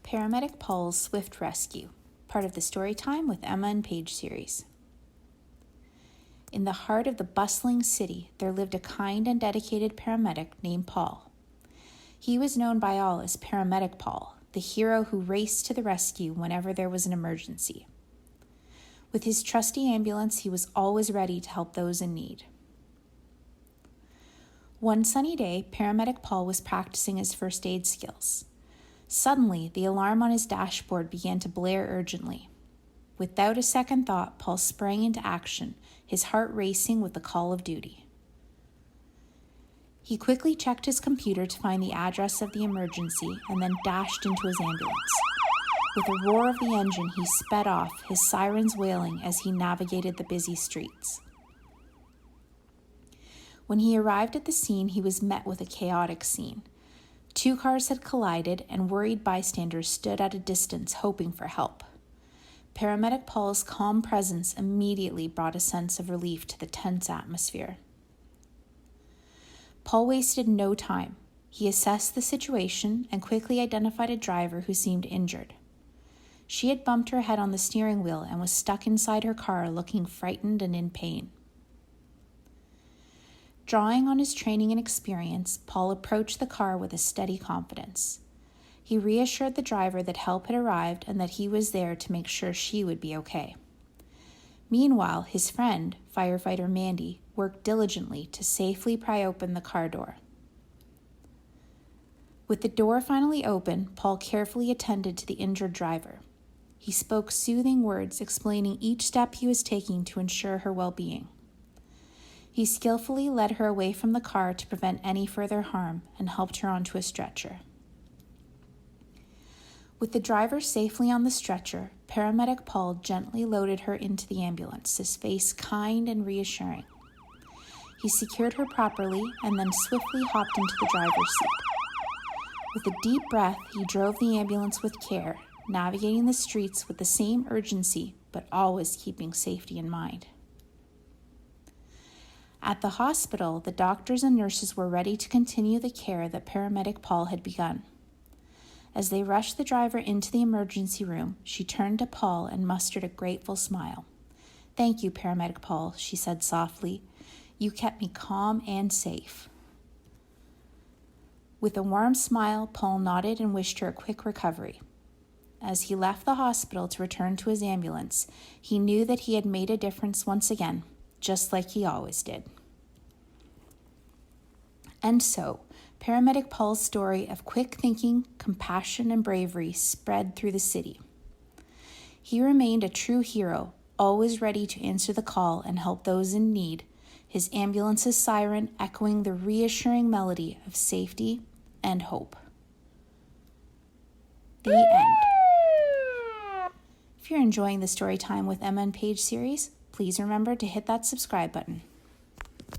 Paramedic Paul's Swift Rescue, part of the Storytime with Emma and Paige series. In the heart of the bustling city, there lived a kind and dedicated paramedic named Paul. He was known by all as Paramedic Paul, the hero who raced to the rescue whenever there was an emergency. With his trusty ambulance, he was always ready to help those in need. One sunny day, Paramedic Paul was practicing his first aid skills. Suddenly, the alarm on his dashboard began to blare urgently. Without a second thought, Paul sprang into action, his heart racing with the call of duty. He quickly checked his computer to find the address of the emergency and then dashed into his ambulance. With a roar of the engine, he sped off, his sirens wailing as he navigated the busy streets. When he arrived at the scene, he was met with a chaotic scene. 2 cars had collided, and worried bystanders stood at a distance hoping for help. Paramedic Paul's calm presence immediately brought a sense of relief to the tense atmosphere. Paul wasted no time. He assessed the situation and quickly identified a driver who seemed injured. She had bumped her head on the steering wheel and was stuck inside her car looking frightened and in pain. Drawing on his training and experience, Paul approached the car with a steady confidence. He reassured the driver that help had arrived and that he was there to make sure she would be okay. Meanwhile, his friend, firefighter Mandy, worked diligently to safely pry open the car door. With the door finally open, Paul carefully attended to the injured driver. He spoke soothing words explaining each step he was taking to ensure her well-being. He skillfully led her away from the car to prevent any further harm and helped her onto a stretcher. With the driver safely on the stretcher, Paramedic Paul gently loaded her into the ambulance, his face kind and reassuring. He secured her properly and then swiftly hopped into the driver's seat. With a deep breath, he drove the ambulance with care, navigating the streets with the same urgency, but always keeping safety in mind. At the hospital, the doctors and nurses were ready to continue the care that Paramedic Paul had begun. As they rushed the driver into the emergency room, she turned to Paul and mustered a grateful smile. "Thank you, Paramedic Paul," she said softly. "You kept me calm and safe." With a warm smile, Paul nodded and wished her a quick recovery. As he left the hospital to return to his ambulance, he knew that he had made a difference once again, just like he always did. And so, Paramedic Paul's story of quick thinking, compassion, and bravery spread through the city. He remained a true hero, always ready to answer the call and help those in need, his ambulance's siren echoing the reassuring melody of safety and hope. The end. If you're enjoying the Storytime with Emma and Paige series, please remember to hit that subscribe button.